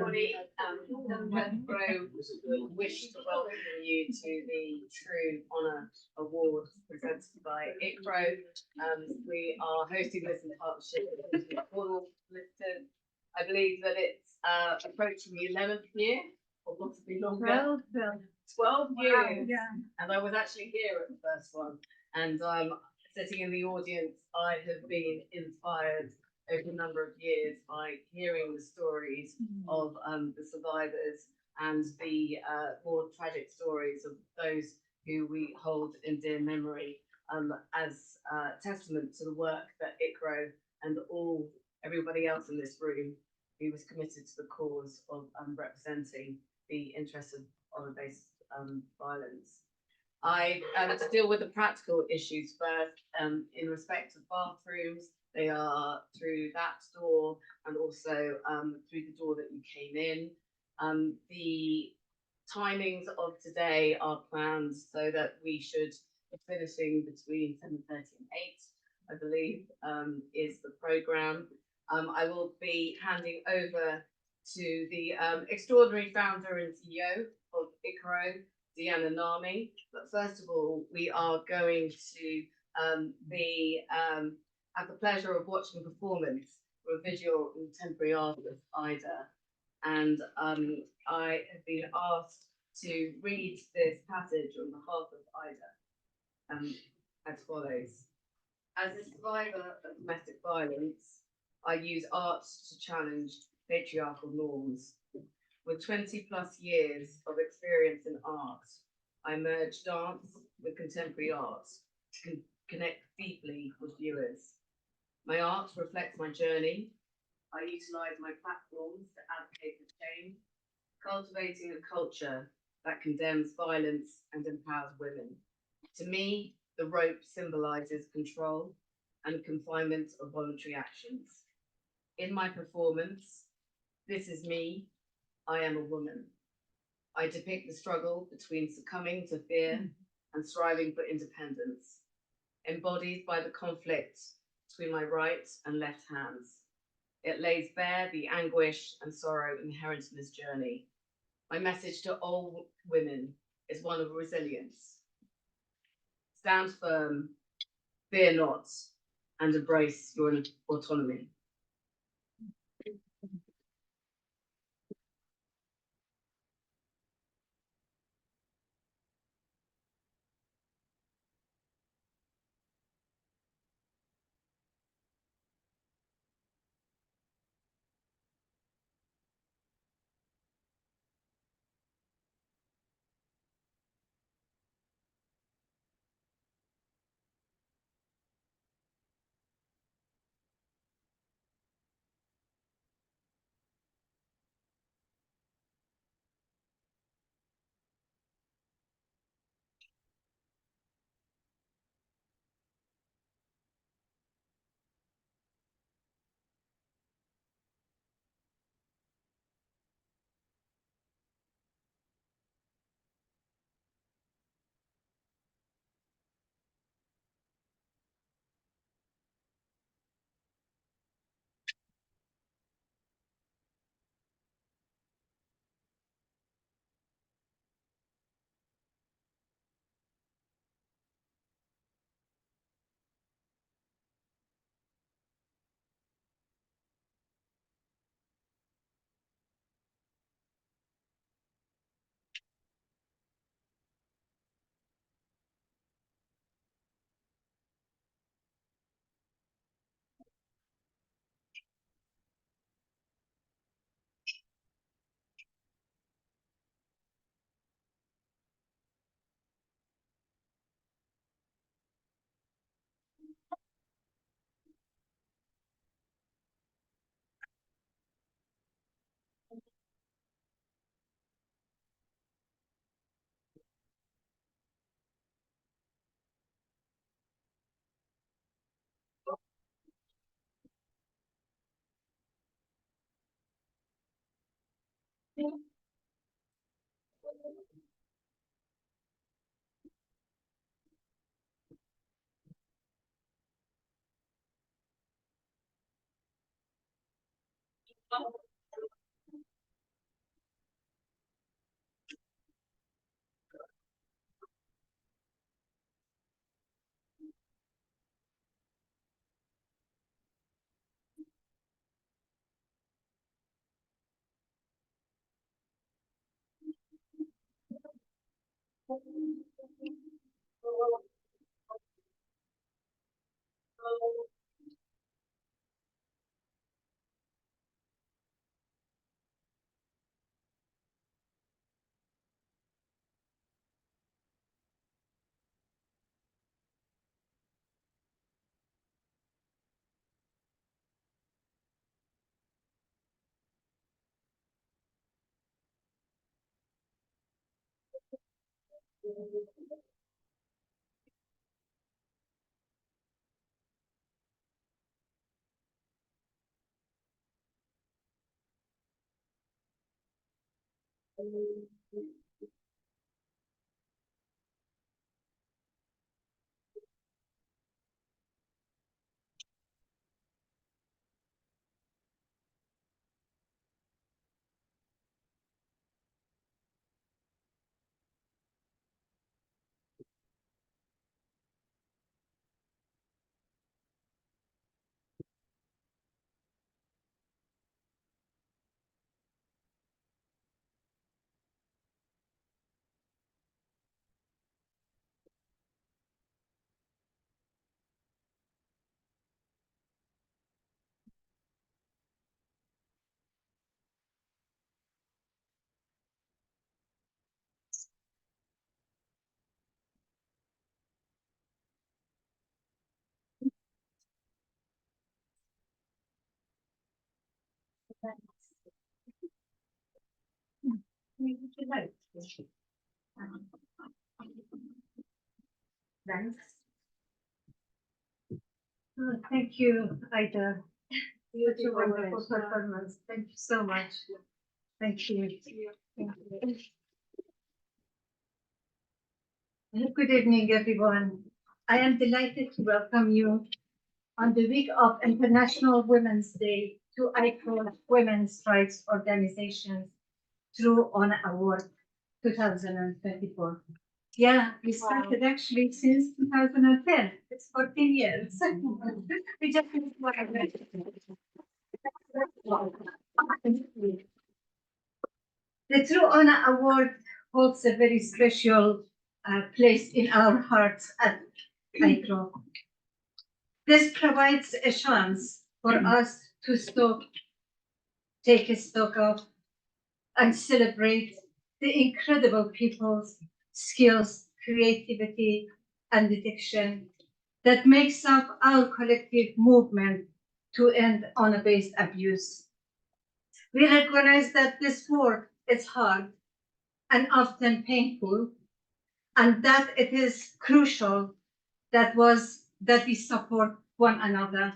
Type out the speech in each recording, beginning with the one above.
everybody. IKWRO wish to welcome you to the True Honour Award presented by IKWRO. We are hosting this in partnership with the Publicisters. I believe that it's approaching the 11th year, or possibly longer. 12 years. Yeah. And I was actually here at the first one, and sitting in the audience, I have been inspired over a number of years by hearing the stories of the survivors and the more tragic stories of those who we hold in dear memory, as testament to the work that IKWRO and everybody else in this room who was committed to the cause of representing the interests of honour-based violence. To deal with the practical issues first, in respect of bathrooms, they are through that door and also through the door that you came in. The timings of today are planned so that we should be finishing between 7:30 and 8, I believe, is the programme. I will be handing over to the extraordinary founder and CEO of IKWRO, Deanna Nami. But first of all, we are going to have the pleasure of watching a performance from a visual and contemporary artist, Ida. And I have been asked to read this passage on behalf of Ida as follows. As a survivor of domestic violence, I use art to challenge patriarchal norms. With 20+ years of experience in art, I merge dance with contemporary art to connect deeply with viewers. My art reflects my journey. I utilise my platforms to advocate for change, cultivating a culture that condemns violence and empowers women. To me, the rope symbolises control and confinement of voluntary actions. In my performance, this is me, I am a woman. I depict the struggle between succumbing to fear and striving for independence, embodied by the conflict between my right and left hands. It lays bare the anguish and sorrow inherent in this journey. My message to all women is one of resilience. Stand firm, fear not, and embrace your autonomy. Thank you, Ida. Such a wonderful performance. Thank you so much. Thank you. Thank you. Good evening, everyone. I am delighted to welcome you on the week of International Women's Day to IKWRO Women's Rights Organization's True Honor Award 2024. Yeah, we started actually since 2010. It's 14 years. We just finished one of them. The True Honor Award holds a very special place in our hearts at IKWRO. This provides a chance for us to take a stock of, and celebrate the incredible people's skills, creativity, and dedication that makes up our collective movement to end honor-based abuse. We recognize that this work is hard and often painful, and that it is crucial that we support one another,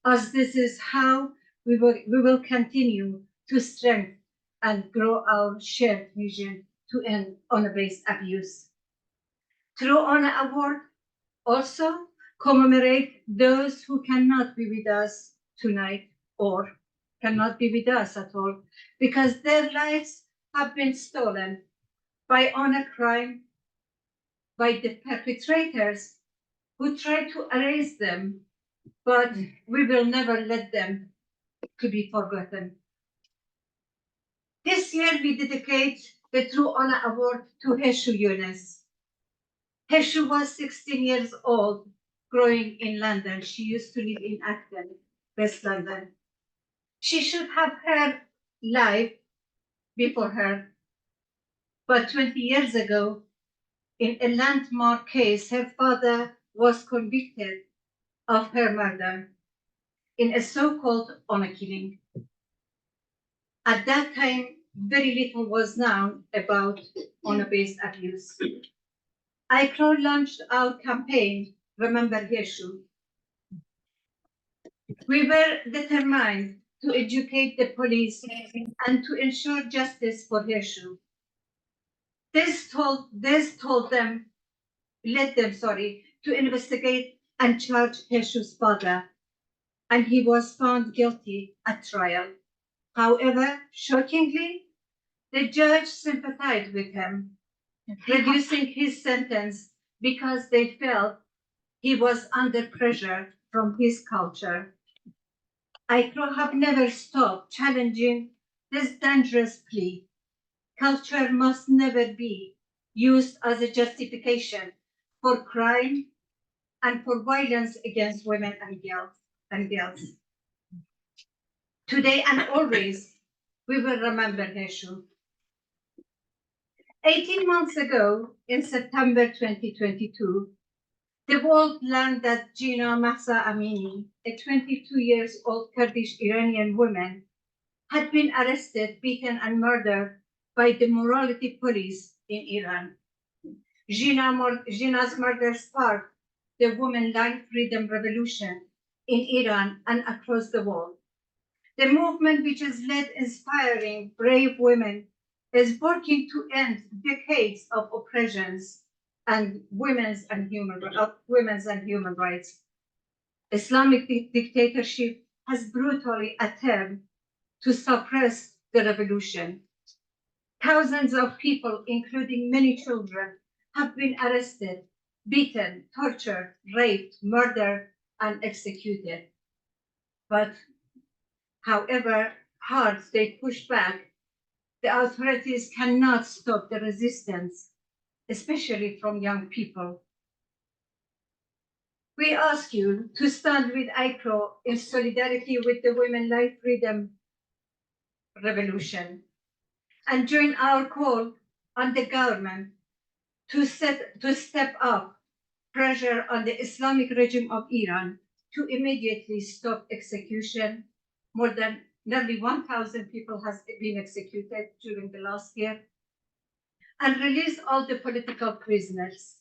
as this is how we will continue to strengthen and grow our shared vision to end honor-based abuse. True Honor Award also commemorate those who cannot be with us tonight or cannot be with us at all because their lives have been stolen by honor crime, by the perpetrators who try to erase them, but we will never let them to be forgotten. This year we dedicate the True Honor Award to Heshu Yunus. Heshu was 16 years old, growing in London. She used to live in Acton, West London. She should have her life before her, but 20 years ago, in a landmark case, her father was convicted of her murder in a so-called honor killing. At that time, very little was known about honor-based abuse. IKWRO launched our campaign, Remember Heshu. We were determined to educate the police and to ensure justice for Heshu. This led them to investigate and charge Heshu's father, and he was found guilty at trial. However, shockingly, the judge sympathized with him, reducing his sentence because they felt he was under pressure from his culture. IKWRO have never stopped challenging this dangerous plea. Culture must never be used as a justification for crime and for violence against women and girls. Today and always, we will remember Heshu. 18 months ago, in September 2022, the world learned that Gina Mahsa Amini, a 22 years old Kurdish Iranian woman, had been arrested, beaten, and murdered by the morality police in Iran. Gina's murder sparked the Women Life Freedom Revolution in Iran and across the world. The movement, which has led inspiring brave women, is working to end decades of oppressions and women's and human rights. Islamic dictatorship has brutally attempted to suppress the revolution. Thousands of people, including many children, have been arrested, beaten, tortured, raped, murdered, and executed. But however hard they push back, the authorities cannot stop the resistance, especially from young people. We ask you to stand with IKWRO in solidarity with the Women Life Freedom Revolution and join our call on the government to step up pressure on the Islamic regime of Iran to immediately stop execution. Nearly 1,000 people has been executed during the last year, and release all the political prisoners.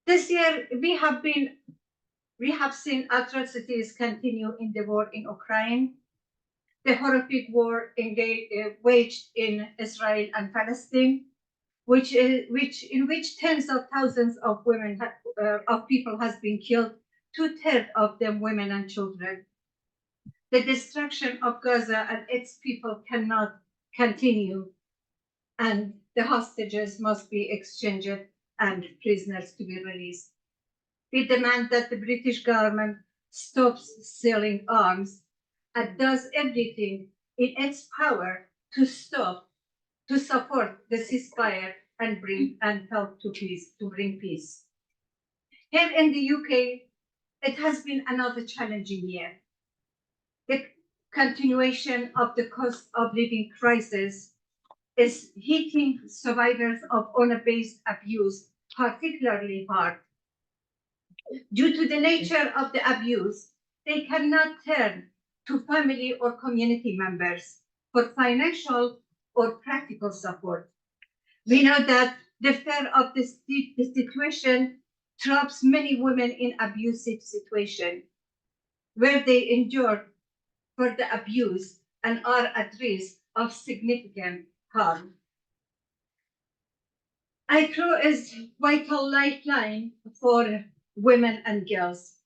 This year, we have seen atrocities continue in the war in Ukraine, the horrific war waged in Israel and Palestine, in which tens of thousands of people has been killed, 2/3 of them women and children. The destruction of Gaza and its people cannot continue, and the hostages must be exchanged and prisoners to be released. We demand that the British government stops selling arms and does everything in its power to support the ceasefire and help to bring peace. Here in the UK, it has been another challenging year. The continuation of the cost of living crisis is hitting survivors of honor-based abuse particularly hard. Due to the nature of the abuse, they cannot turn to family or community members for financial or practical support. We know that the fear of the situation traps many women in abusive situation where they endure for the abuse and are at risk of significant harm. IKWRO is vital lifeline for women and girls.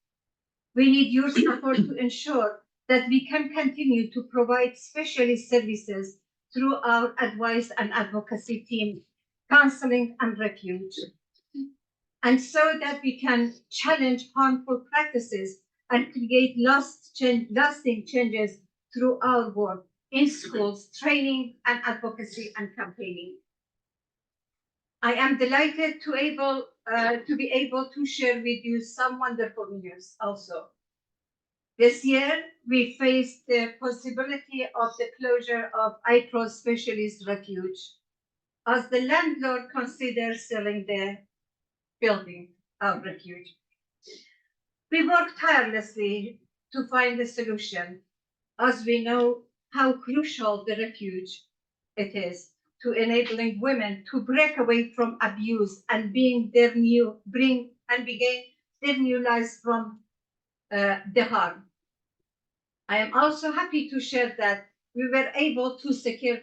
We need your support to ensure that we can continue to provide specialist services through our advice and advocacy team, counseling and refuge, and so that we can challenge harmful practices and create lasting changes through our work in schools, training and advocacy and campaigning. I am delighted to be able to share with you some wonderful news also. This year, we faced the possibility of the closure of IKWRO Specialist Refuge as the landlord considers selling the building of refuge. We worked tirelessly to find a solution, as we know how crucial the refuge it is to enabling women to break away from abuse and begin their new lives from the harm. I am also happy to share that we were able to secure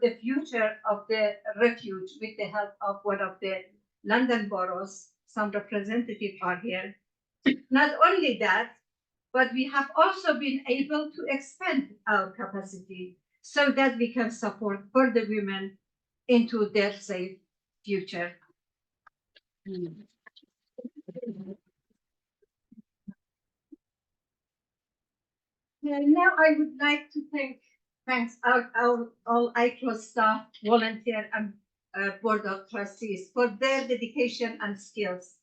the future of the refuge with the help of one of the London boroughs. Some representatives are here. Not only that, but we have also been able to expand our capacity so that we can support further women into their safe future. Now I would like to thank thanks our all IKWRO staff, volunteer, and board of trustees for their dedication and skills.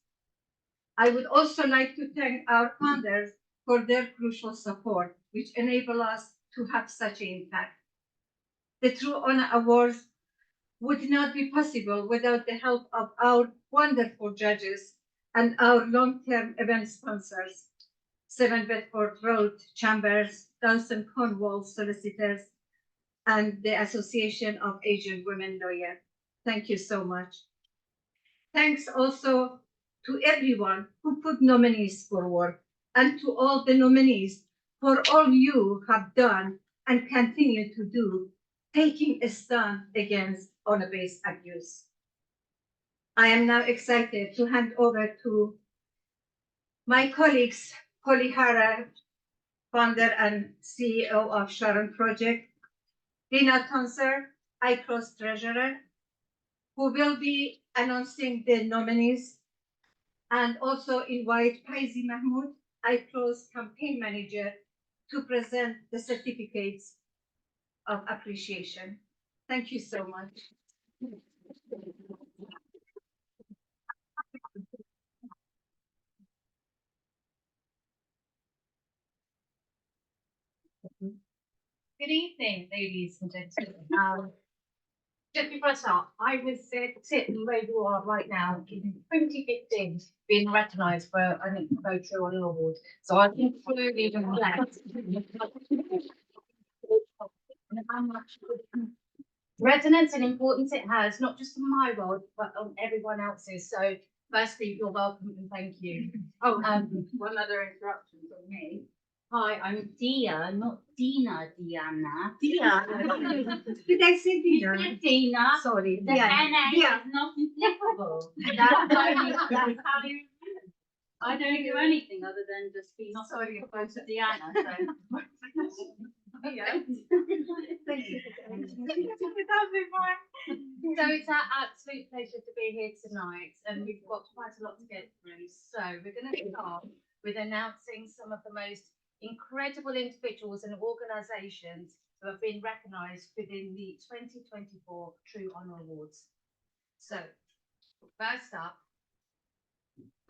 I would also like to thank our founders for their crucial support, which enable us to have such an impact. The True Honor Awards would not be possible without the help of our wonderful judges and our long-term event sponsors, 7 Bedford Road Chambers, Dawson Cornwall Solicitors, and the Association of Asian Women Lawyers. Thank you so much. Thanks also to everyone who put nominees forward and to all the nominees for all you have done and continue to do, taking a stand against honor-based abuse. I am now excited to hand over to my colleagues, Polly Hara, founder and CEO of Sharon Project, Rina Tonser, IKWRO's treasurer, who will be announcing the nominees, and also invite Faizi Mahmood, IKWRO's campaign manager, to present the certificates of appreciation. Thank you so much. Good evening, ladies and gentlemen. Just before I start, I was sitting where you are right now in 2015, being recognised for an IKWRO True Honor Award. So I think truly reflect how much resonance and importance it has, not just in my world, but on everyone else's. So firstly, you're welcome and thank you. Oh, one other interruption from me. Hi, I'm Dia, not Dina, Diana. Dia. Did I say Dia? Dina. Sorry, The Dia. NA Dia. is not applicable. That's how you. I don't do anything other than just be not Sorry close to Diana. So. Yeah. Thank you. So it's our absolute pleasure to be here tonight, and we've got quite a lot to get through. So we're going to start with announcing some of the most incredible individuals and organisations who have been recognised within the 2024 True Honour Awards. So first up,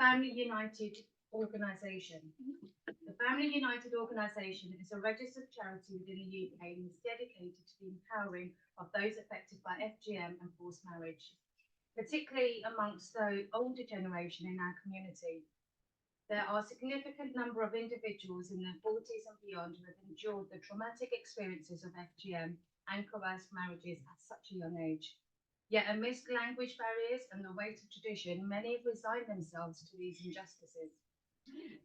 Family United Organisation. The Family United Organisation is a registered charity within the UK and is dedicated to the empowering of those affected by FGM and forced marriage, particularly amongst the older generation in our community. There are a significant number of individuals in their 40s and beyond who have endured the traumatic experiences of FGM and coerced marriages at such a young age. Yet amidst language barriers and the weight of tradition, many have resigned themselves to these injustices.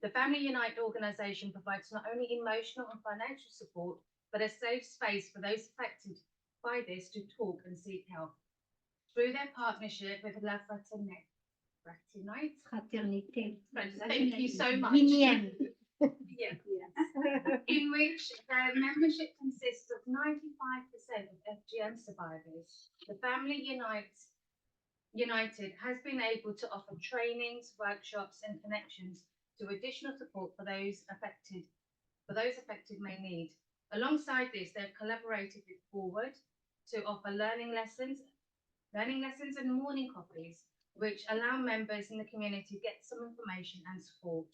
The Family Unite organisation provides not only emotional and financial support, but a safe space for those affected by this to talk and seek help. Through their partnership with La Fraternité. Thank you so much. Guinean. Yeah. In which their membership consists of 95% of FGM survivors. The Family United has been able to offer trainings, workshops, and connections to additional support for those affected may need. Alongside this, they've collaborated with Forward to offer learning lessons and morning coffees, which allow members in the community to get some information and support.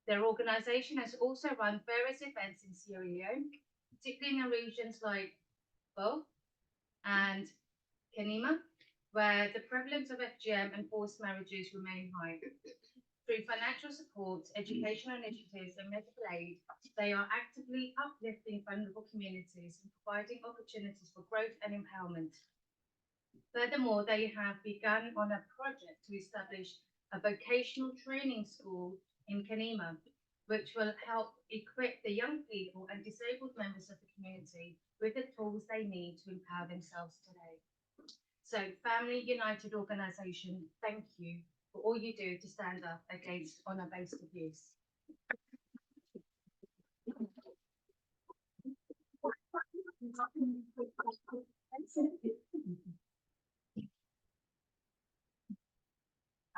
Their organisation has also run various events in Sierra Leone, particularly in the regions like Bo and Kenema, where the prevalence of FGM and forced marriages remain high. Through financial support, educational initiatives, and medical aid, they are actively uplifting vulnerable communities and providing opportunities for growth and empowerment. Furthermore, they have begun on a project to establish a vocational training school in Kenema, which will help equip the young people and disabled members of the community with the tools they need to empower themselves today. So, Family United Organisation, thank you for all you do to stand up against honour-based abuse.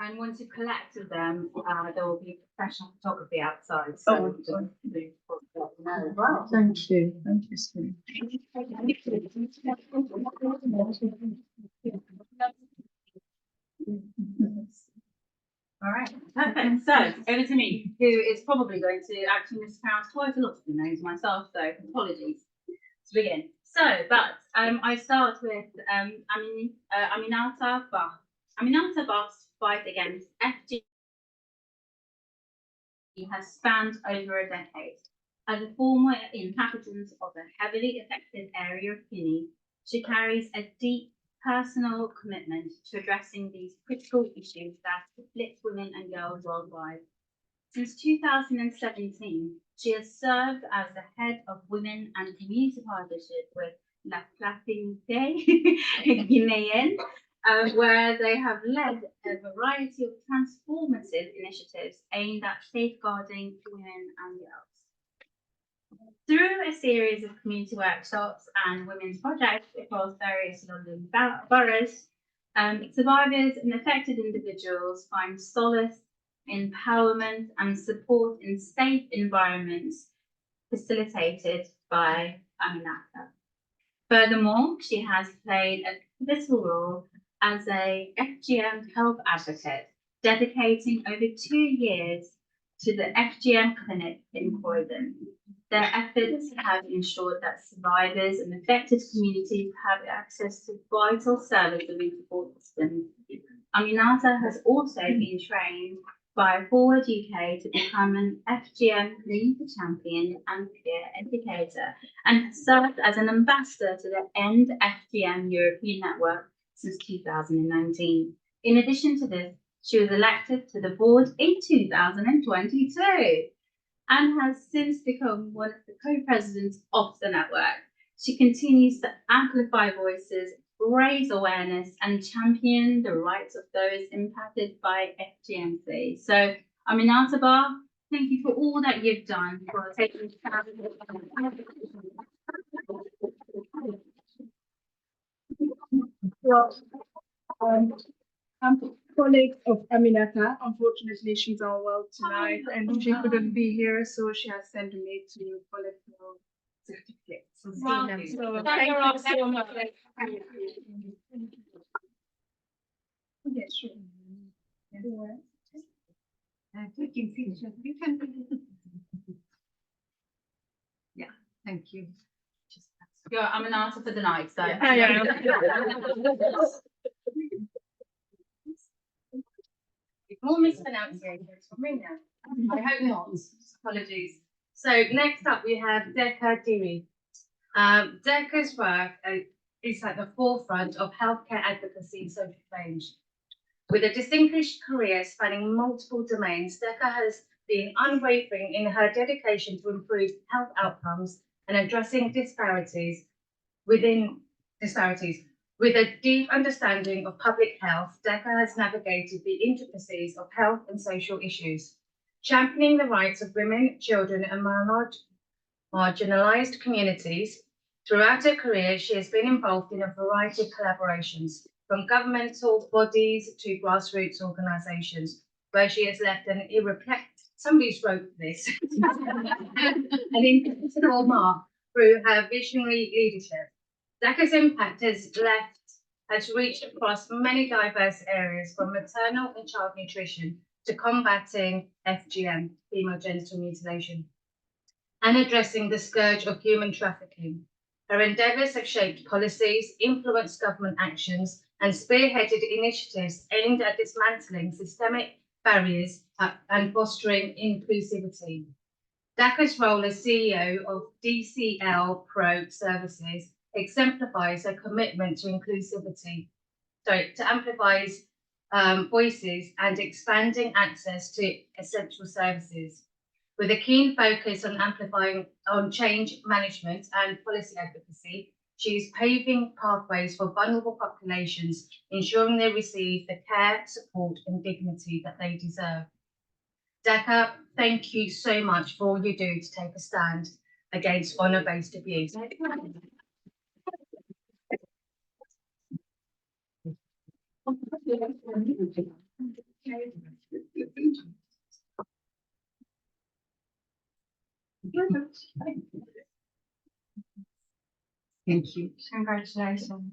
And once you've collected them, there will be professional photography outside. So as well. Thank you. Thank you, Sue. All right, perfect. So over to me, who is probably going to actually mispronounce quite a lot of the names myself, so apologies to begin. So, but I start with Aminata Bah. Aminata Bah's fight against FG has spanned over a decade. As a former inhabitant of a heavily affected area of Guinea, she carries a deep personal commitment to addressing these critical issues that afflict women and girls worldwide. Since 2017, she has served as the head of Women and Community Partnership with La Fraternité Guinéenne, where they have led a variety of transformative initiatives aimed at safeguarding women and girls. Through a series of community workshops and women's projects across various London boroughs, survivors and affected individuals find solace, empowerment and support in safe environments facilitated by Aminata. Furthermore, she has played a pivotal role as a FGM health advocate, dedicating over 2 years to the FGM clinic in Croydon. Their efforts have ensured that survivors and affected communities have access to vital services and support systems. Aminata has also been trained by Forward UK to become an FGM community champion and peer educator, and has served as an ambassador to the End FGM European Network since 2019. In addition to this, she was elected to the board in 2022. And has since become one of the co-presidents of the network. She continues to amplify voices, raise awareness, and champion the rights of those impacted by FGMC. So, Aminata Bah, thank you for all that you've done for taking I'm colleague of Aminata. Unfortunately, she's unwell tonight and she couldn't be here, so she has sent me to collect her certificate. So thank you so much. Yes, sure. Taking pictures. You can. Yeah, thank you. You're Aminata for the night, so. Yeah. More mispronunciations from me now. I hope not. Apologies. So next up we have Deka Diri. Deka's work is at the forefront of healthcare advocacy and social change. With a distinguished career spanning multiple domains, Deka has been unwavering in her dedication to improve health outcomes and addressing disparities. With a deep understanding of public health, Deka has navigated the intricacies of health and social issues, championing the rights of women, children, and marginalised communities. Throughout her career, she has been involved in a variety of collaborations, from governmental bodies to grassroots organisations, where she has left an somebody's wrote this, an indelible mark through her visionary leadership. Deka's impact has reached across many diverse areas, from maternal and child nutrition to combating FGM, female genital mutilation, and addressing the scourge of human trafficking. Her endeavours have shaped policies, influenced government actions, and spearheaded initiatives aimed at dismantling systemic barriers and fostering inclusivity. Deka's role as CEO of IKWRO Services exemplifies her commitment to to amplify voices and expanding access to essential services. With a keen focus on amplifying change management and policy advocacy, she is paving pathways for vulnerable populations, ensuring they receive the care, support and dignity that they deserve. Deka, thank you so much for all you do to take a stand against honour-based abuse. Thank you. Congratulations.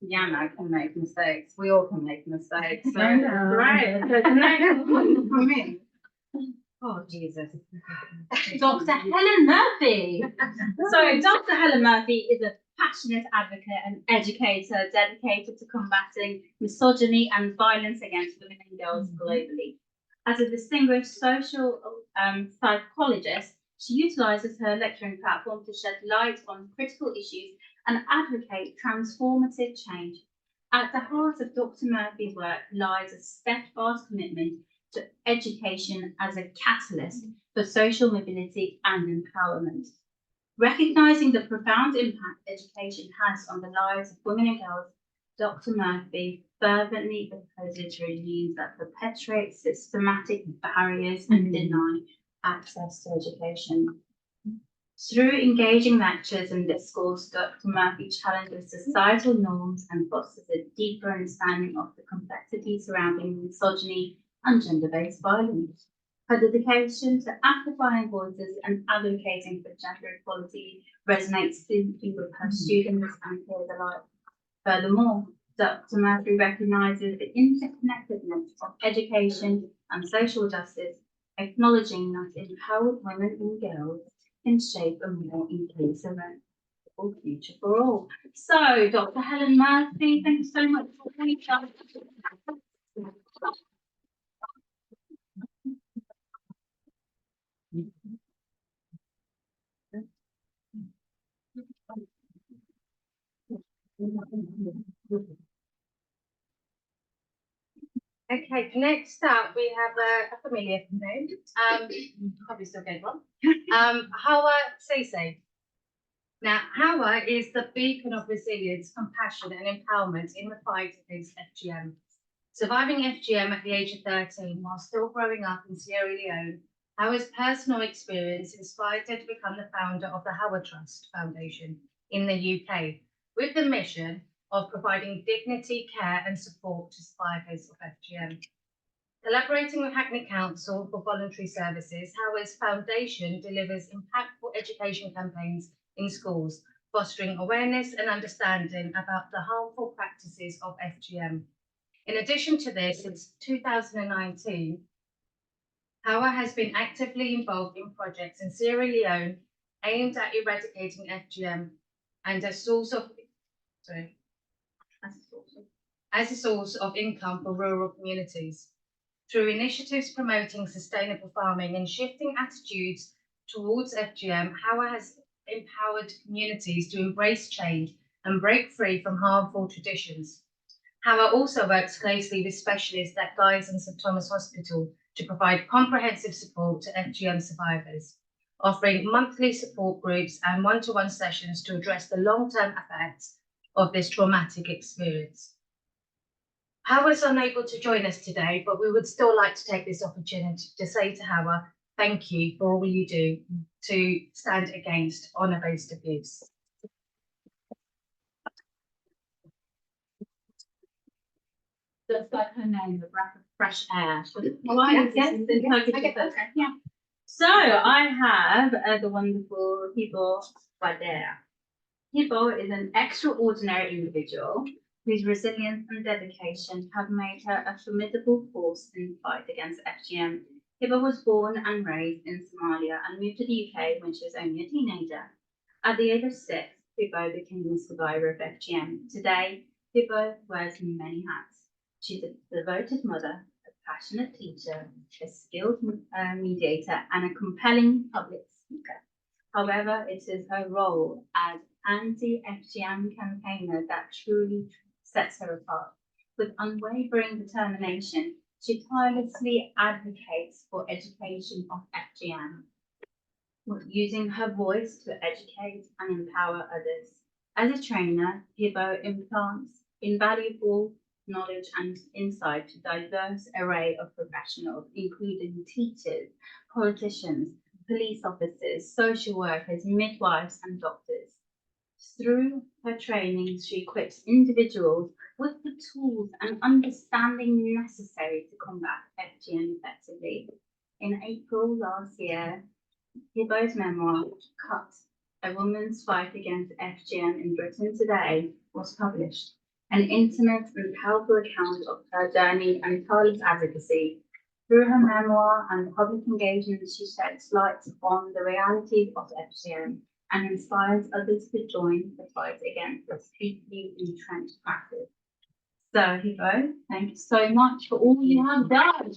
Yana can make mistakes. We all can make mistakes. So I know. right. So the next one for me. Oh, Jesus. Dr. Helen Murphy. So Dr. Helen Murphy is a passionate advocate and educator dedicated to combating misogyny and violence against women and girls globally. As a distinguished social psychologist, she utilises her lecturing platform to shed light on critical issues and advocate transformative change. At the heart of Dr. Murphy's work lies a steadfast commitment to education as a catalyst for social mobility and empowerment. Recognising the profound impact education has on the lives of women and girls, Dr. Murphy fervently opposes regimes that perpetrate systematic barriers and deny access to education. Through engaging lectures and discourse, Dr. Murphy challenges societal norms and fosters a deeper understanding of the complexities surrounding misogyny and gender-based violence. Her dedication to amplifying voices and advocating for gender equality resonates deeply with her students and peers alike. Furthermore, Dr. Murphy recognises the interconnectedness of education and social justice, acknowledging that empowered women and girls can shape a more inclusive and equitable future for all. So, Dr. Helen Murphy, thank you so much for coming. Okay, next up we have a familiar name. Probably still get one. Hawa Sese. Now, Hawa is the beacon of resilience, compassion, and empowerment in the fight against FGM. Surviving FGM at the age of 13 while still growing up in Sierra Leone, Hawa's personal experience inspired her to become the founder of the Hawa Trust Foundation in the UK, with the mission of providing dignity, care, and support to survivors of FGM. Collaborating with Hackney Council for voluntary services, Hawa's foundation delivers impactful education campaigns in schools, fostering awareness and understanding about the harmful practices of FGM. In addition to this, since 2019, Hawa has been actively involved in projects in Sierra Leone aimed at eradicating FGM and as a source of income for rural communities. Through initiatives promoting sustainable farming and shifting attitudes towards FGM, Hawa has empowered communities to embrace change and break free from harmful traditions. Hawa also works closely with specialists at Guy's and St Thomas Hospital to provide comprehensive support to FGM survivors, offering monthly support groups and one-to-one sessions to address the long-term effects of this traumatic experience. Hawa is unable to join us today, but we would still like to take this opportunity to say to Hawa, thank you for all you do to stand against honour-based abuse. That's like her name, the breath of fresh air. Yeah. So I have the wonderful Hibo Wadera. Hibo is an extraordinary individual whose resilience and dedication have made her a formidable force in the fight against FGM. Hibo was born and raised in Somalia and moved to the UK when she was only a teenager. At the age of 6, Hibo became a survivor of FGM. Today, Hibo wears many hats. She's a devoted mother, a passionate teacher, a skilled mediator, and a compelling public speaker. However, it is her role as anti-FGM campaigner that truly sets her apart. With unwavering determination, she tirelessly advocates for education of FGM, using her voice to educate and empower others. As a trainer, Hibo implants invaluable knowledge and insight to a diverse array of professionals, including teachers, politicians, police officers, social workers, midwives, and doctors. Through her training, she equips individuals with the tools and understanding necessary to combat FGM effectively. In April last year, IKWRO's memoir, Cut, A Woman's Fight Against FGM in Britain Today, was published. An intimate and powerful account of her journey and tireless advocacy. Through her memoir and public engagement, she sheds light on the realities of FGM and inspires others to join the fight against this deeply entrenched practice. So, IKWRO, thank you so much for all you have done.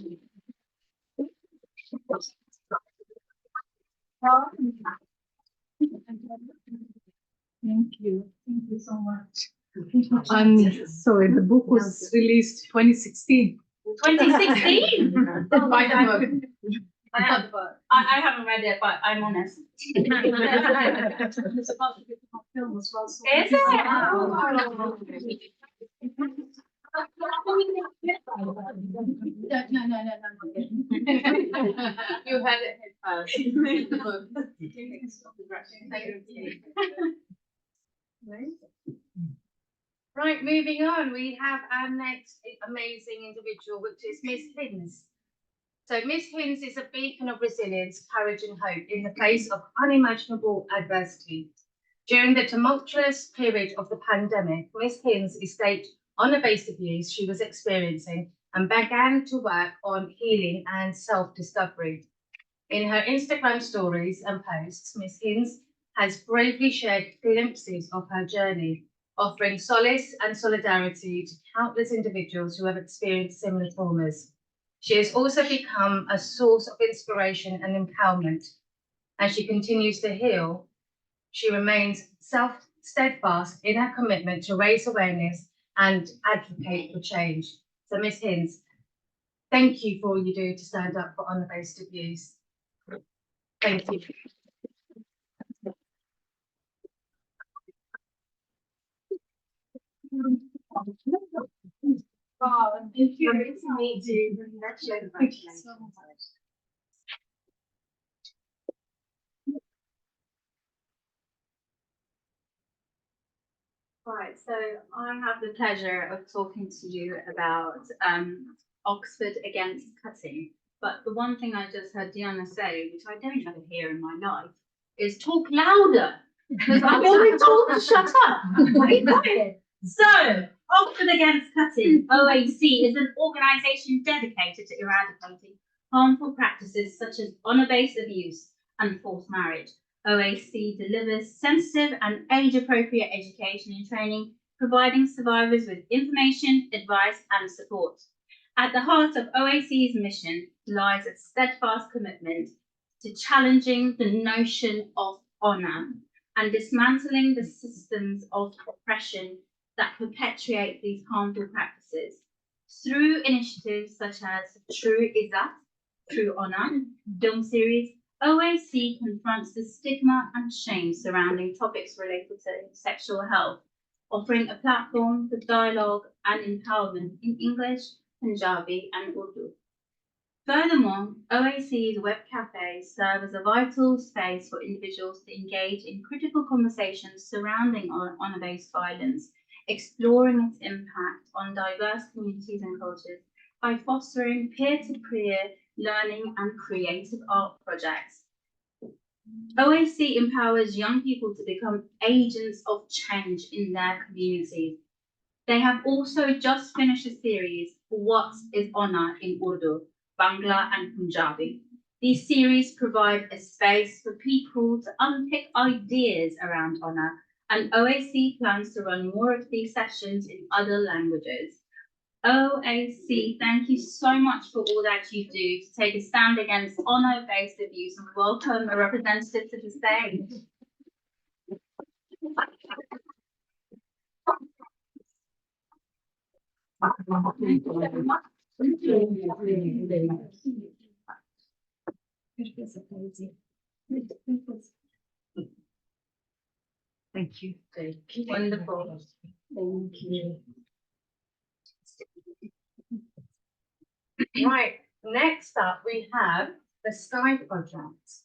Thank you. Thank you so much. I'm sorry, the book was released 2016. 2016? Oh, Buy the book. I haven't read it, but I'm honest. Is it? You had it first. Right, moving on, we have our next amazing individual, which is Miss Hinds. So Miss Hinds is a beacon of resilience, courage and hope in the face of unimaginable adversity. During the tumultuous period of the pandemic, Miss Hinds escaped honour-based abuse she was experiencing and began to work on healing and self-discovery. In her Instagram stories and posts, Miss Hinds has bravely shared glimpses of her journey, offering solace and solidarity to countless individuals who have experienced similar traumas. She has also become a source of inspiration and empowerment. As she continues to heal, she remains steadfast in her commitment to raise awareness and advocate for change. So, Miss Hinds, thank you for all you do to stand up for honour-based abuse. Thank you. Wow, thank you. It's amazing. Thank you so much. Right, so I have the pleasure of talking to you about Oxford Against Cutting. But the one thing I just heard Deanna say, which I don't ever hear in my life, is talk louder. Because I've always told to shut up. Be quiet. So, Oxford Against Cutting, OAC, is an organisation dedicated to eradicating harmful practices such as honour-based abuse and forced marriage. OAC delivers sensitive and age-appropriate education and training, providing survivors with information, advice and support. At the heart of OAC's mission lies a steadfast commitment to challenging the notion of honour and dismantling the systems of oppression that perpetuate these harmful practices. Through initiatives such as True Izzat, True Honour, film series, OAC confronts the stigma and shame surrounding topics related to sexual health, offering a platform for dialogue and empowerment in English, Punjabi and Urdu. Furthermore, OAC's web cafes serve as a vital space for individuals to engage in critical conversations surrounding honour-based violence, exploring its impact on diverse communities and cultures by fostering peer-to-peer learning and creative art projects. OAC empowers young people to become agents of change in their communities. They have also just finished a series, What is Honour in Urdu, Bangla and Punjabi. These series provide a space for people to unpick ideas around honour, and OAC plans to run more of these sessions in other languages. OAC, thank you so much for all that you do to take a stand against honour-based abuse, and welcome a representative to the stage. Thank you. Wonderful. Thank you. Right, next up we have the Sky Project.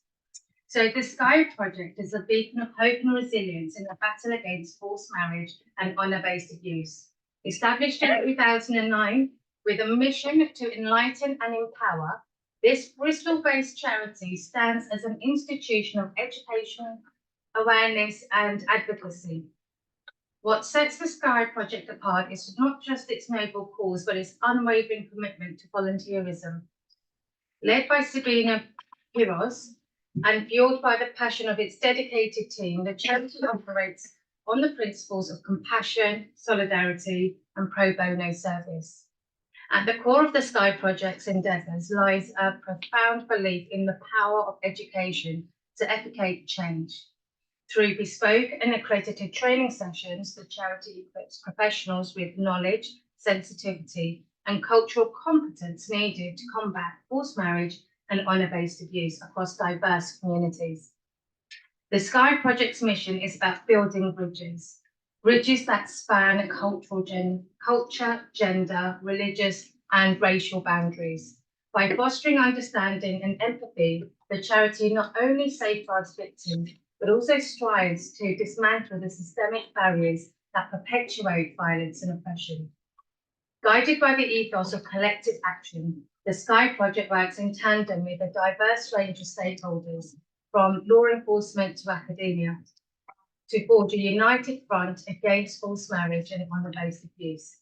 So the Sky Project is a beacon of hope and resilience in the battle against forced marriage and honour-based abuse. Established in 2009 with a mission to enlighten and empower, This Bristol-based charity stands as an institution of education, awareness and advocacy. What sets the Sky Project apart is not just its noble cause, but its unwavering commitment to volunteerism. Led by Sabina Piros and fueled by the passion of its dedicated team, the charity operates on the principles of compassion, solidarity and pro bono service. At the core of the Sky Project's endeavours lies a profound belief in the power of education to effectuate change. Through bespoke and accredited training sessions, the charity equips professionals with knowledge, sensitivity, and cultural competence needed to combat forced marriage and honour-based abuse across diverse communities. The Sky Project's mission is about building bridges that span culture, gender, religious, and racial boundaries. By fostering understanding and empathy, the charity not only safeguards victims, but also strives to dismantle the systemic barriers that perpetuate violence and oppression. Guided by the ethos of collective action, the Sky Project works in tandem with a diverse range of stakeholders, from law enforcement to academia, to forge a united front against forced marriage and honour-based abuse.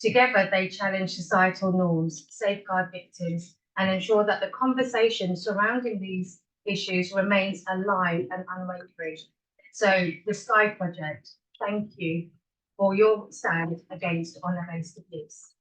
Together, they challenge societal norms, safeguard victims, and ensure that the conversation surrounding these issues remains alive and unwavering. So, the Sky Project, thank you for your stand against honour-based abuse.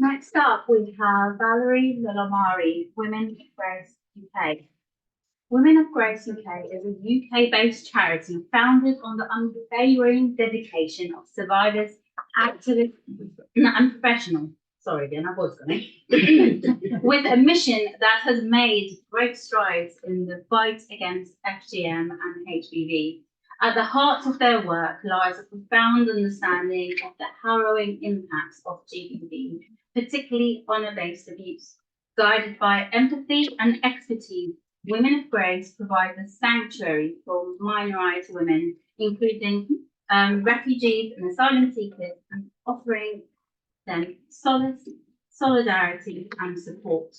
Next up, we have Valerie Lolomari, Women of Grace UK. Women of Grace UK is a UK-based charity founded on the unwavering dedication of survivors, activists, and professionals. Sorry again, I was going. With a mission that has made great strides in the fight against FGM and HPV. At the heart of their work lies a profound understanding of the harrowing impacts of GBV, particularly honour-based abuse. Guided by empathy and expertise, Women of Grace provide a sanctuary for minorised women, including refugees and asylum seekers, and offering them solace, solidarity and support.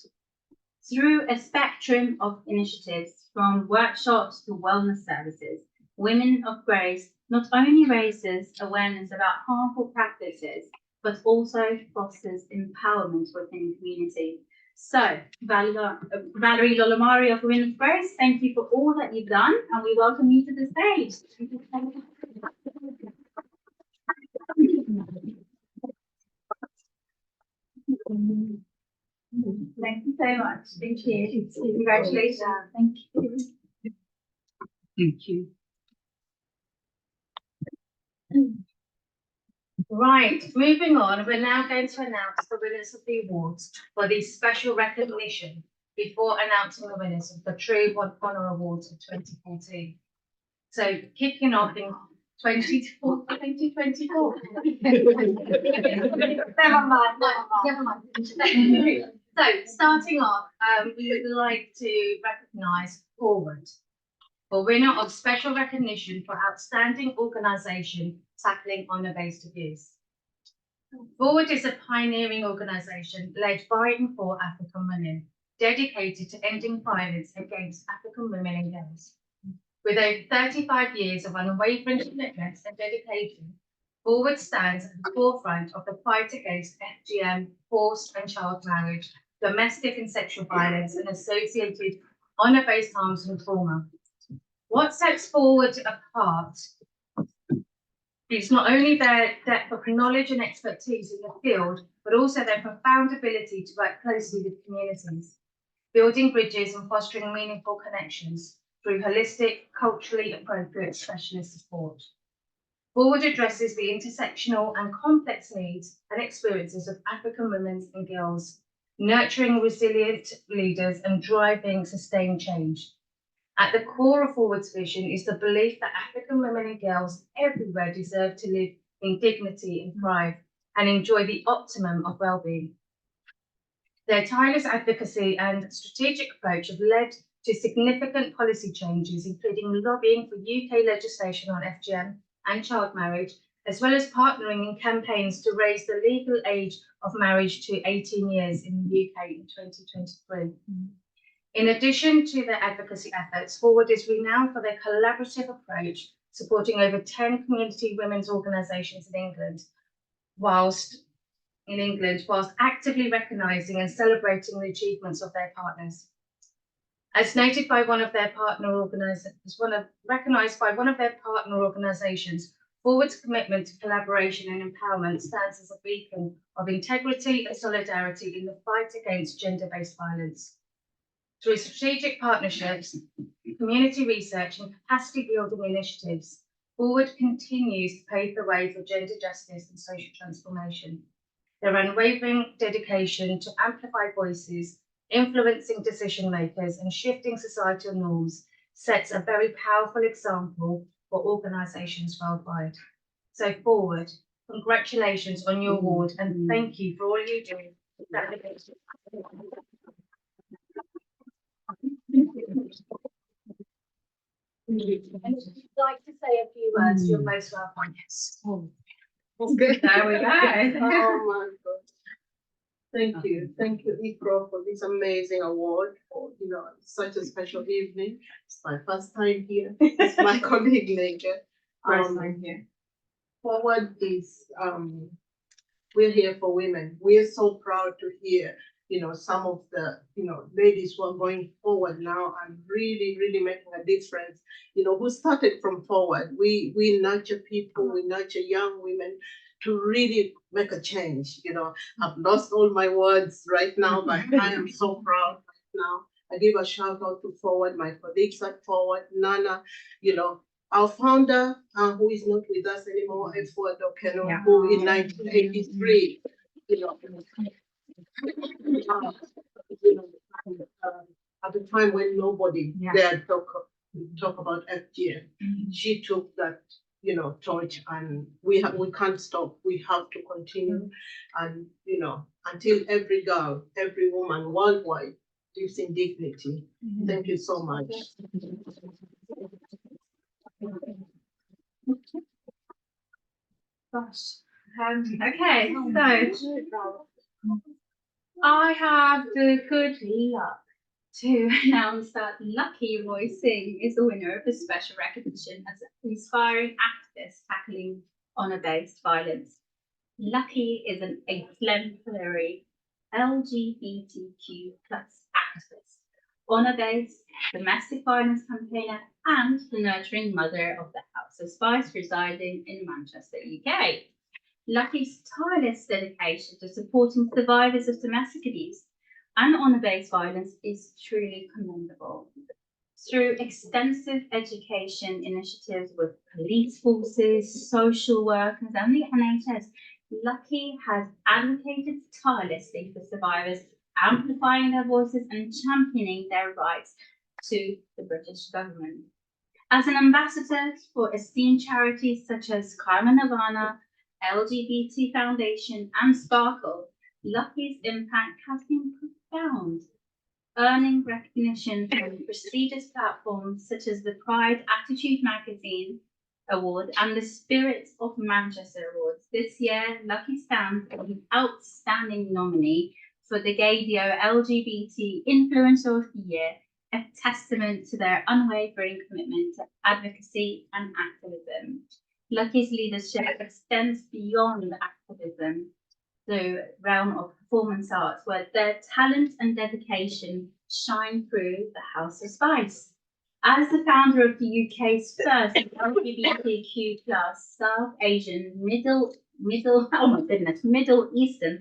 Through a spectrum of initiatives, from workshops to wellness services, Women of Grace not only raises awareness about harmful practices, but also fosters empowerment within the community. So, Valerie Lolomari of Women of Grace, thank you for all that you've done, and we welcome you to the stage. Thank you so much. Thank you. Congratulations. Thank you. Thank you. Right, moving on, we're now going to announce the winners of the awards for the special recognition before announcing the winners of the True Honour Awards of 2014. So, kicking off in 2024. Never mind. So, starting off, we would like to recognise Forward, for winner of special recognition for outstanding organisation tackling honour-based abuse. Forward is a pioneering organisation led by and for African women, dedicated to ending violence against African women and girls. With over 35 years of unwavering commitment and dedication, Forward stands at the forefront of the fight against FGM, forced and child marriage, domestic and sexual violence, and associated honour-based harms and trauma. What sets Forward apart is not only their depth of knowledge and expertise in the field, but also their profound ability to work closely with communities, building bridges and fostering meaningful connections through holistic, culturally appropriate specialist support. Forward addresses the intersectional and complex needs and experiences of African women and girls, nurturing resilient leaders and driving sustained change. At the core of Forward's vision is the belief that African women and girls everywhere deserve to live in dignity and thrive and enjoy the optimum of well-being. Their tireless advocacy and strategic approach have led to significant policy changes, including lobbying for UK legislation on FGM and child marriage, as well as partnering in campaigns to raise the legal age of marriage to 18 years in the UK in 2023. In addition to their advocacy efforts, Forward is renowned for their collaborative approach, supporting over 10 community women's organisations in England, whilst actively recognising and celebrating the achievements of their partners. As noted by one of their partner organisations, Forward's commitment to collaboration and empowerment stands as a beacon of integrity and solidarity in the fight against gender-based violence. Through strategic partnerships, community research and capacity building initiatives, Forward continues to pave the way for gender justice and social transformation. Their unwavering dedication to amplify voices, influencing decision makers and shifting societal norms sets a very powerful example for organisations worldwide. So Forward, congratulations on your award and thank you for all you do. And if you'd like to say a few words, you're most welcome. Yes. That's good. There we go. Oh my God. Thank you, IKWRO, for this amazing award. For such a special evening. It's my first time here. It's my colleague Nature. First time here. Forward is we're here for women. We are so proud to hear some of the ladies who are going forward now and really making a difference. Who started from Forward. We nurture people, we nurture young women to really make a change. I've lost all my words right now, but I am so proud right now. I give a shout out to Forward, my colleagues at Forward, Nana, our founder, who is not with us anymore, Edward Okeno, who in 1983, at the time when nobody dared talk about FGM, she took that torch, and we can't stop. We have to continue, and until every girl, every woman worldwide lives in dignity. Thank you so much. Gosh. Okay, so I have the good luck to announce that Lucky Roy Singh is the winner of the special recognition as an inspiring activist tackling honour-based violence. Lucky is an exemplary LGBTQ+ activist, honour-based domestic violence campaigner, and the nurturing mother of the House of Spice residing in Manchester, UK. Lucky's tireless dedication to supporting survivors of domestic abuse and honour-based violence is truly commendable. Through extensive education initiatives with police forces, social workers, and the NHS, Lucky has advocated tirelessly for survivors, amplifying their voices and championing their rights to the British government. As an ambassador for esteemed charities such as Karma Nirvana, LGBT Foundation, and Sparkle, Lucky's impact has been profound, earning recognition from prestigious platforms such as the Pride Attitude Magazine Award and the Spirit of Manchester Awards. This year, Lucky stands as an outstanding nominee for the Gaydio LGBT Influencer of the Year, a testament to their unwavering commitment to advocacy and activism. Lucky's leadership extends beyond activism, the realm of performance arts, where their talent and dedication shine through the House of Spice. As the founder of the UK's first LGBTQ+ South Asian, Middle Eastern,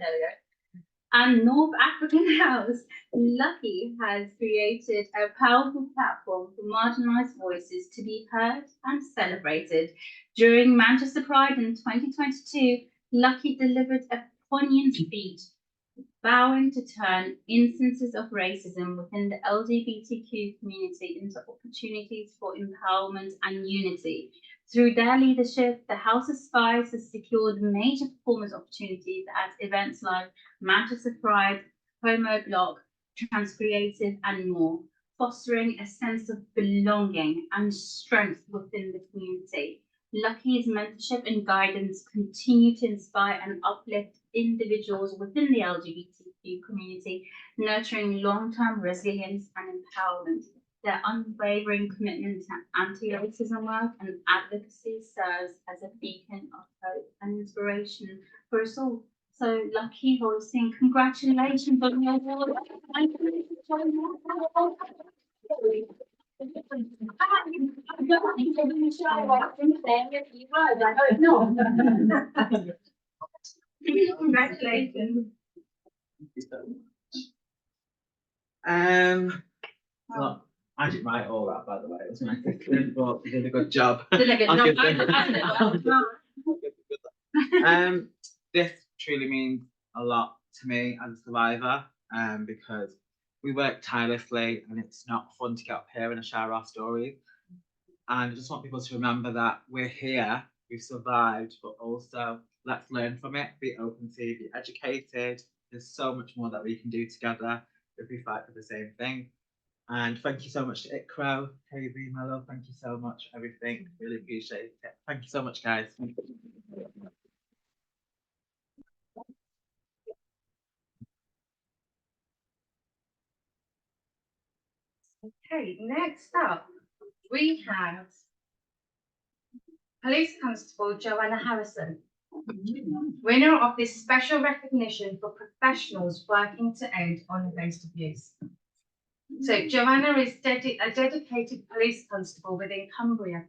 and North African House, Lucky has created a powerful platform for marginalised voices to be heard and celebrated. During Manchester Pride in 2022, Lucky delivered a poignant speech vowing to turn instances of racism within the LGBTQ community into opportunities for empowerment and unity. Through their leadership, the House of Spies has secured major performance opportunities at events like Manchester Pride, Homo Block, Transcreative, and more, fostering a sense of belonging and strength within the community. Lucky's mentorship and guidance continue to inspire and uplift individuals within the LGBTQ community, nurturing long-term resilience and empowerment. Their unwavering commitment to anti-racism work and advocacy serves as a beacon of hope and inspiration for us all. So, Lucky Voicing, congratulations on your award. Congratulations. Well, I didn't write all that, by the way. It was my assistant, but he did a good job. Did a good I'll job. give I them- did well. This truly means a lot to me as a survivor, because we work tirelessly and it's not fun to get up here and share our stories. And I just want people to remember that we're here, we've survived, but also let's learn from it, be open to, be educated. There's so much more that we can do together if we fight for the same thing. And thank you so much to IKWRO, KB, my love, thank you so much for everything, really appreciate it. Thank you so much, guys. Okay, next up, we have Police Constable Joanna Harrison, winner of this special recognition for professionals working to end honour-based abuse. So Joanna is a dedicated police constable within Cumbria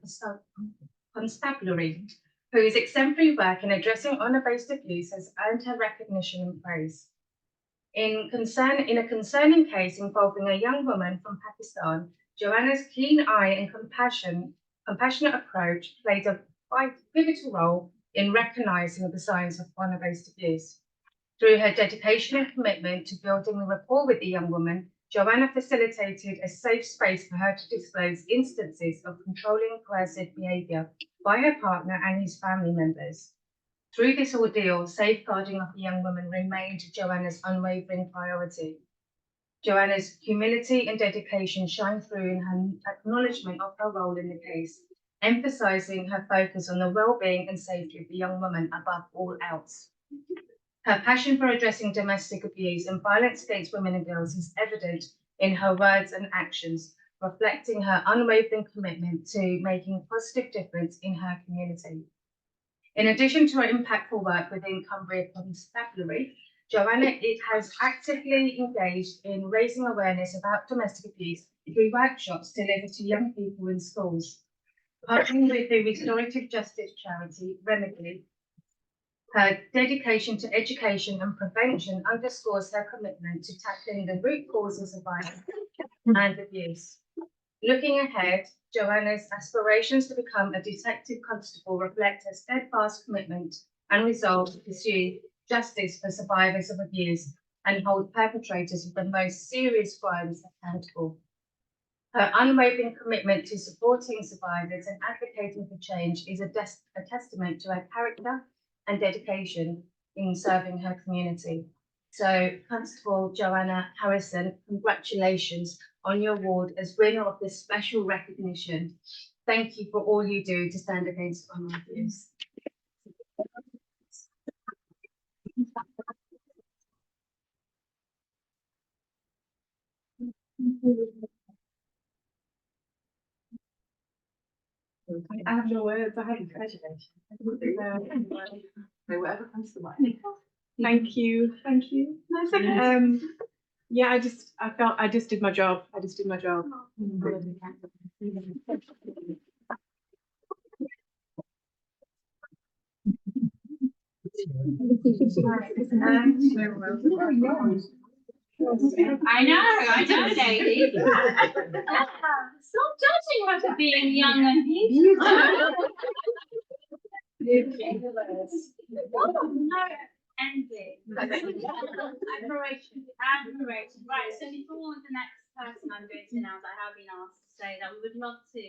Constabulary, whose exemplary work in addressing honour-based abuse has earned her recognition and praise. In a concerning case involving a young woman from Pakistan, Joanna's keen eye and compassionate approach played a pivotal role in recognising the signs of honour-based abuse. Through her dedication and commitment to building a rapport with the young woman, Joanna facilitated a safe space for her to disclose instances of controlling and coercive behaviour by her partner and his family members. Through this ordeal, safeguarding of the young woman remained Joanna's unwavering priority. Joanna's humility and dedication shine through in her acknowledgement of her role in the case, emphasising her focus on the well-being and safety of the young woman above all else. Her passion for addressing domestic abuse and violence against women and girls is evident in her words and actions, reflecting her unwavering commitment to making a positive difference in her community. In addition to her impactful work within Cumbria Constabulary, Joanna has actively engaged in raising awareness about domestic abuse through workshops delivered to young people in schools. Partnering with the restorative justice charity Remedy, her dedication to education and prevention underscores her commitment to tackling the root causes of violence and abuse. Looking ahead, Joanna's aspirations to become a detective constable reflect her steadfast commitment and resolve to pursue justice for survivors of abuse and hold perpetrators of the most serious crimes accountable. Her unwavering commitment to supporting survivors and advocating for change is a testament to her character and dedication in serving her community. So, Constable Joanna Harrison, congratulations on your award as winner of this special recognition. Thank you for all you do to stand against honour abuse. I have no words. I haven't congratulations. Whatever comes to mind. Thank you. Thank you. Yeah, I felt I just did my job. I just did my job. I know, lady. Stop judging her for being young and beautiful. ending. Admiration. Admiration. Right, so before the next person I'm going to announce, I have been asked to say that we would love to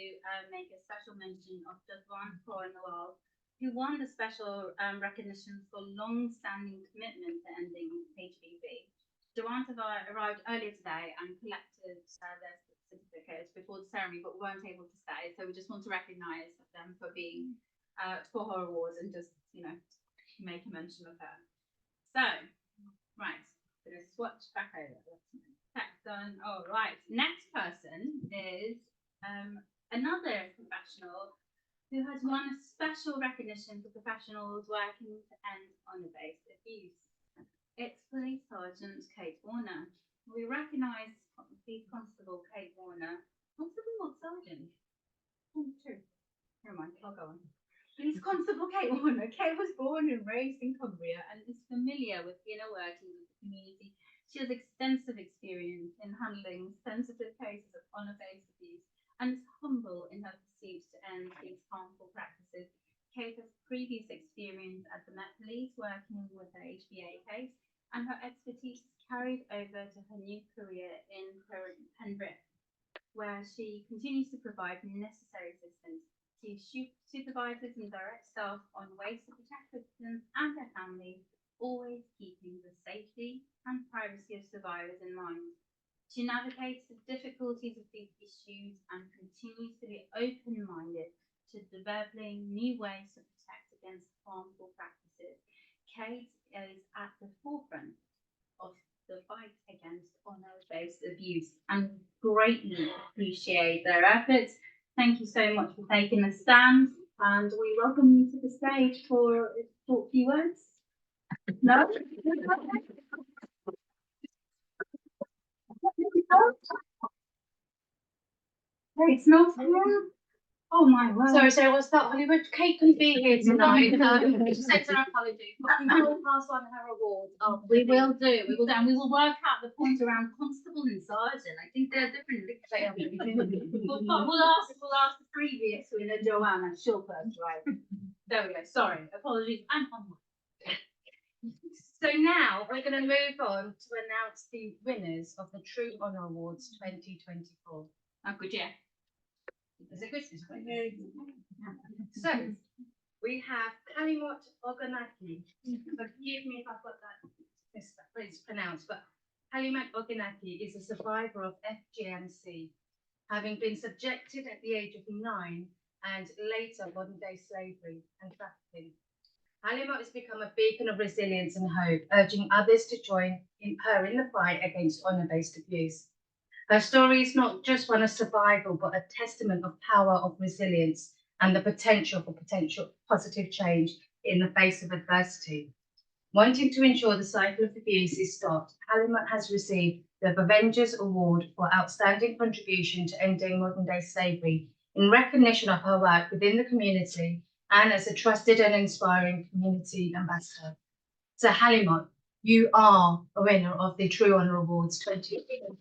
make a special mention of Jovan Coronel, who won the special recognition for long-standing commitment to ending HPV. Jovan arrived earlier today and collected their certificates before the ceremony, but weren't able to stay. So we just want to recognise them for being for her awards and just, you know, make a mention of her. So, right, gonna swatch back over. That's done. All right, next person is another professional who has won a special recognition for professionals working to end honour-based abuse. It's Police Sergeant Kate Warner. We recognise Police Constable Kate Warner. Constable or Sergeant? Oh, true. Never mind, I'll go on. Police Constable Kate Warner. Kate was born and raised in Cumbria and is familiar with inner workings of the community. She has extensive experience in handling sensitive cases of honour-based abuse and is humble in her pursuit to end these harmful practices. Kate has previous experience at the Met Police working with her HBA case, and her expertise is carried over to her new career in Penrith, where she continues to provide necessary assistance. She supervises and directs staff on ways to protect victims and their families, always keeping the safety and privacy of survivors in mind. She navigates the difficulties of these issues and continues to be open-minded to developing new ways to protect against harmful practices. Kate is at the forefront of the fight against honour-based abuse and greatly appreciate their efforts. Thank you so much for taking a stand, and we welcome you to the stage for a short few words. No? It's not here. Oh my word. Sorry, what's that? Hollywood Kate couldn't be here tonight. She sends her apologies, but we will pass on her award. Oh, we will do, and we will work out the point around constable and sergeant. I think they're different. We'll ask the previous winner, Joanna. She'll first, right? There we go. Sorry, apologies. And onward. So now we're going to move on to announce the winners of the True Honour Awards 2024. Oh, good, yeah. Is it good? So we have Kalimot Ogunaki. Forgive me if I've got that mispronounced, but Kalimot Ogunaki is a survivor of FGMC, having been subjected at the age of 9 and later modern-day slavery and trafficking. Kalimot has become a beacon of resilience and hope, urging others to join her in the fight against honour-based abuse. Her story is not just one of survival, but a testament of power of resilience and the potential for positive change in the face of adversity. Wanting to ensure the cycle of abuse is stopped, Kalimot has received the Avengers Award for outstanding contribution to ending modern-day slavery in recognition of her work within the community and as a trusted and inspiring community ambassador. So Kalimot, you are a winner of the True Honour Awards 2024.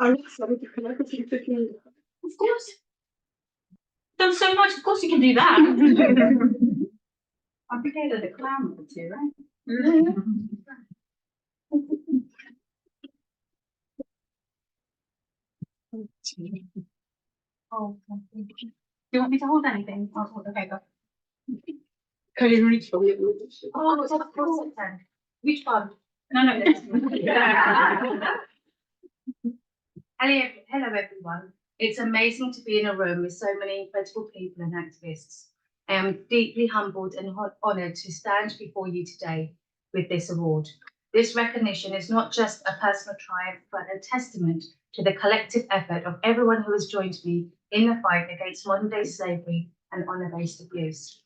Of course. Done so much, of course you can do that. I think I did a clown or two, right? Oh, do you want me to hold anything? I'll hold the paper. Can you reach for me? Oh, it's of course then. Which one? No, Hello everyone. It's amazing to be in a room with so many incredible people and activists. I am deeply humbled and honoured to stand before you today with this award. This recognition is not just a personal triumph, but a testament to the collective effort of everyone who has joined me in the fight against modern-day slavery and honour-based abuse.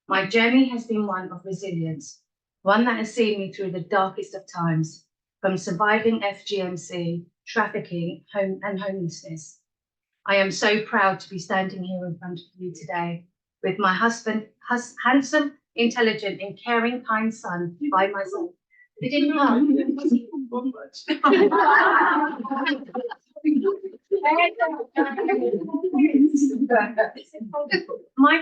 My journey has been one of resilience, one that has seen me through the darkest of times, from surviving FGMC, trafficking, and homelessness. I am so proud to be standing here in front of you today with my husband, handsome, intelligent, and caring, kind son by my side, They didn't come. My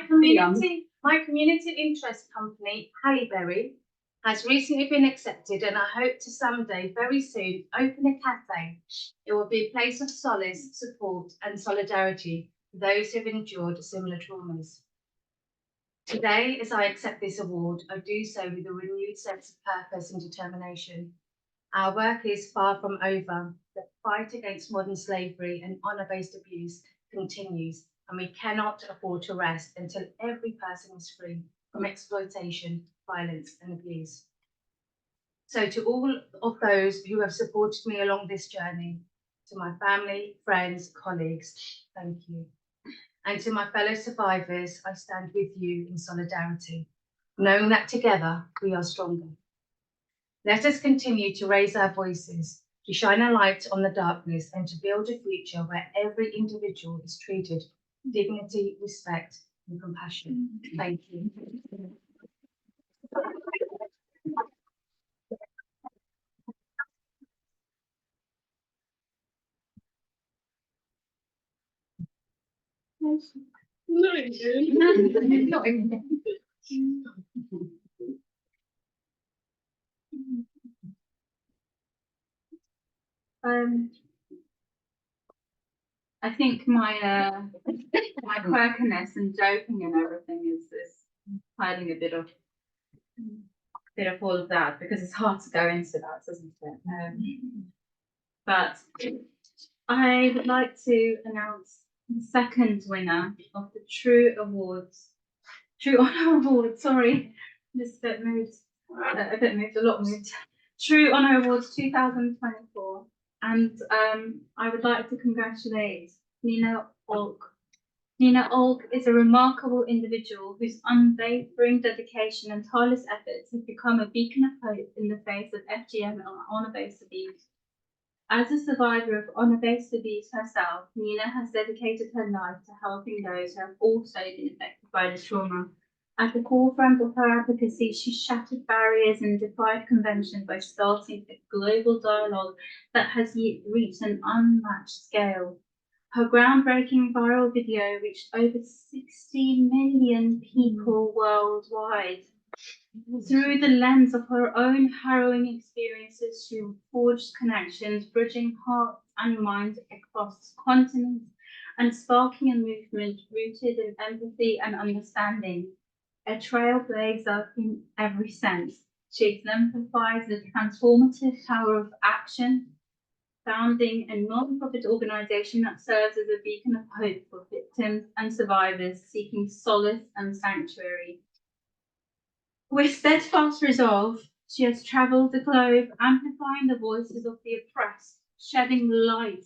community interest company, Halleberry, has recently been accepted, and I hope to someday, very soon, open a cafe. It will be a place of solace, support, and solidarity for those who have endured similar traumas. Today, as I accept this award, I do so with a renewed sense of purpose and determination. Our work is far from over. The fight against modern slavery and honour-based abuse continues, and we cannot afford to rest until every person is free from exploitation, violence, and abuse. So to all of those who have supported me along this journey, to my family, friends, colleagues, thank you. And to my fellow survivors, I stand with you in solidarity, knowing that together we are stronger. Let us continue to raise our voices, to shine a light on the darkness, and to build a future where every individual is treated with dignity, respect, and compassion. Thank you. I think my quirkiness and joking and everything is hiding a bit of all of that, because it's hard to go into that, isn't it? But I would like to announce the second winner of the True Honour Award. Sorry, just a bit moved, a lot moved. True Honour Awards 2024. And I would like to congratulate Nina Olk. Nina Olk is a remarkable individual whose unwavering dedication and tireless efforts have become a beacon of hope in the face of FGM and honour-based abuse. As a survivor of honour-based abuse herself, Nina has dedicated her life to helping those who have also been affected by the trauma. At the forefront of her advocacy, she shattered barriers and defied convention by starting a global dialogue that has reached an unmatched scale. Her groundbreaking viral video reached over 60 million people worldwide. Through the lens of her own harrowing experiences, she forged connections, bridging hearts and minds across continents and sparking a movement rooted in empathy and understanding. A trailblazer in every sense, she exemplifies the transformative power of action, founding a non-profit organisation that serves as a beacon of hope for victims and survivors seeking solace and sanctuary. With steadfast resolve, she has travelled the globe, amplifying the voices of the oppressed, shedding light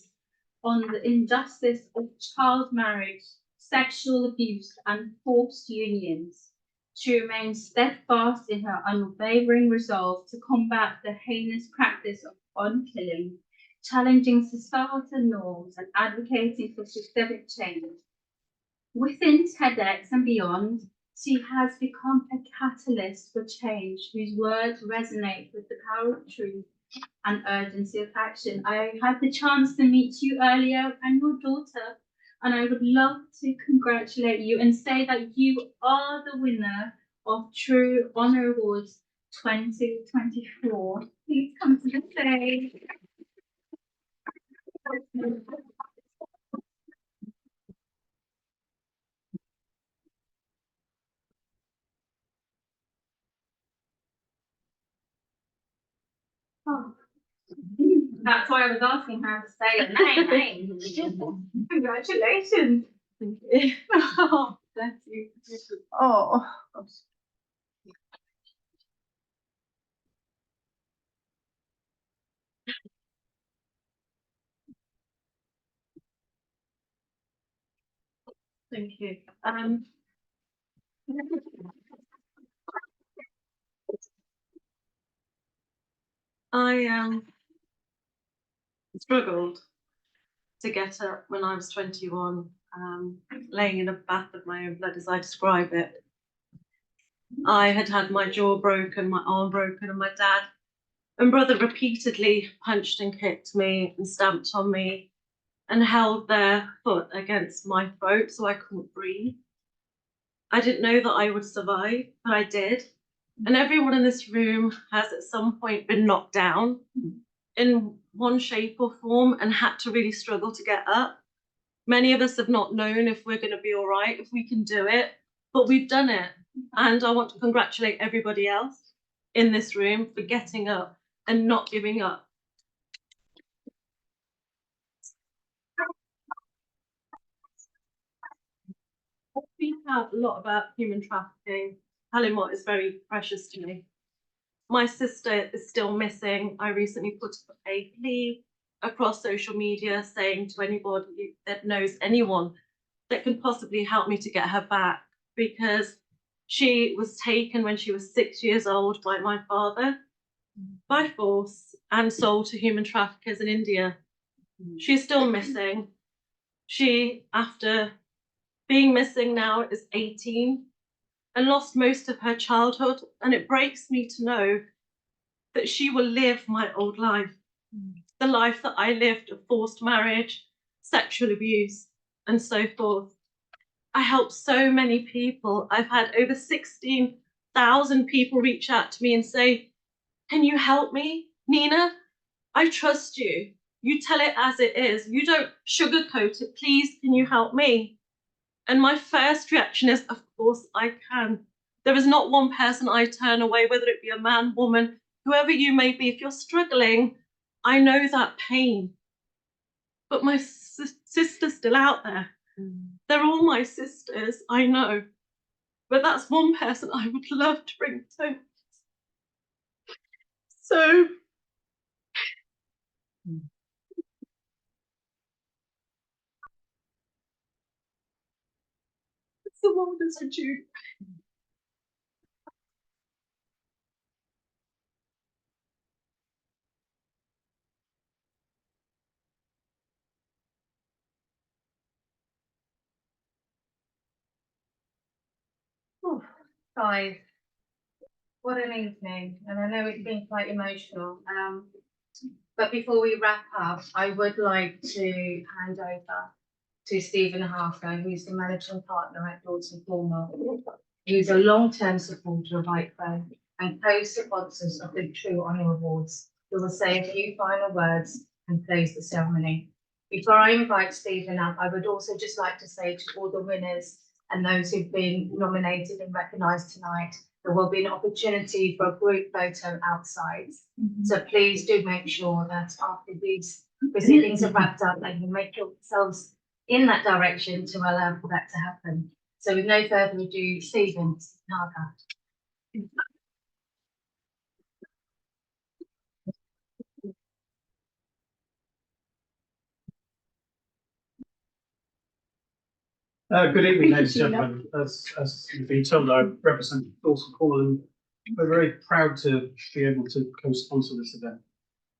on the injustice of child marriage, sexual abuse, and forced unions. She remains steadfast in her unwavering resolve to combat the heinous practice of honour killing, challenging societal norms and advocating for systemic change. Within TEDx and beyond, she has become a catalyst for change whose words resonate with the power of truth and urgency of action. I had the chance to meet you earlier and your daughter, and I would love to congratulate you and say that you are the winner of True Honour Awards 2024. Please come to the stage. Oh. That's why I was asking her to say her name. Congratulations. Thank you. Oh, bless you. Oh, Thank you. I struggled to get up when I was 21, laying in a bath of my own blood, as I describe it. I had had my jaw broken, my arm broken, and my dad And brother repeatedly punched and kicked me and stamped on me and held their foot against my throat so I couldn't breathe. I didn't know that I would survive, but I did. And everyone in this room has at some point been knocked down in one shape or form and had to really struggle to get up. Many of us have not known if we're going to be all right, if we can do it, but we've done it. And I want to congratulate everybody else in this room for getting up and not giving up. I speak out a lot about human trafficking. Halimot is very precious to me. My sister is still missing. I recently put a plea across social media saying to anybody that knows anyone that can possibly help me to get her back, because she was taken when she was 6 years old by my father by force and sold to human traffickers in India. She's still missing. She, after being missing now, is 18 and lost most of her childhood. And it breaks me to know that she will live my old life, the life that I lived of forced marriage, sexual abuse, and so forth. I help so many people. I've had over 16,000 people reach out to me and say, can you help me? Nina, I trust you. You tell it as it is. You don't sugarcoat it. Please, can you help me? And my first reaction is, of course I can. There is not one person I turn away, whether it be a man, woman, whoever you may be. If you're struggling, I know that pain. But my sister's still out there. They're all my sisters, I know. But that's one person I would love to bring to. So it's the world is a Jew. Oh, guys, what an evening, and I know it's been quite emotional. But before we wrap up, I would like to hand over to Stephen Harker, who's the managing partner at Dawson Cornwall, who's a long-term supporter of IKWRO and co-sponsors of the True Honour Awards, who will say a few final words and close the ceremony. Before I invite Stephen up, I would also just like to say to all the winners and those who've been nominated and recognised tonight, there will be an opportunity for a group photo outside. So please do make sure that after these proceedings are wrapped up, that you make yourselves in that direction to allow for that to happen. So with no further ado, Stephen Harker. Good evening, ladies and gentlemen. As you've been told, I represent Dawson Cornwall, and we're very proud to be able to co-sponsor this event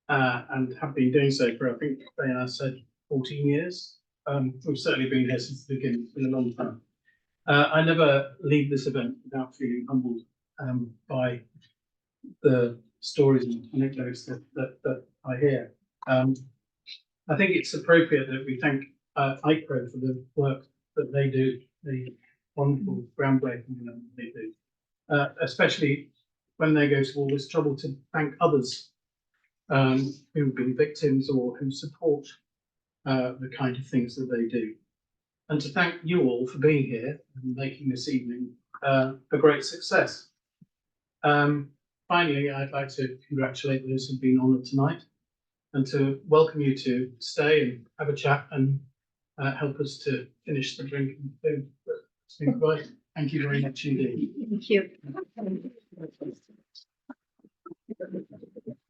and have been doing so for, I think Diana said, 14 years. We've certainly been here since the beginning, it's been a long time. I never leave this event without feeling humbled by the stories and anecdotes that I hear. I think it's appropriate that we thank IKWRO for the work that they do, the wonderful groundbreaking that they do, especially when they go to all this trouble to thank others who've been victims or who support the kind of things that they do. And to thank you all for being here and making this evening a great success. Finally, I'd like to congratulate those who've been honoured tonight and to welcome you to stay and have a chat and help us to finish the drink and food that's been provided. Thank you very much indeed. Thank you.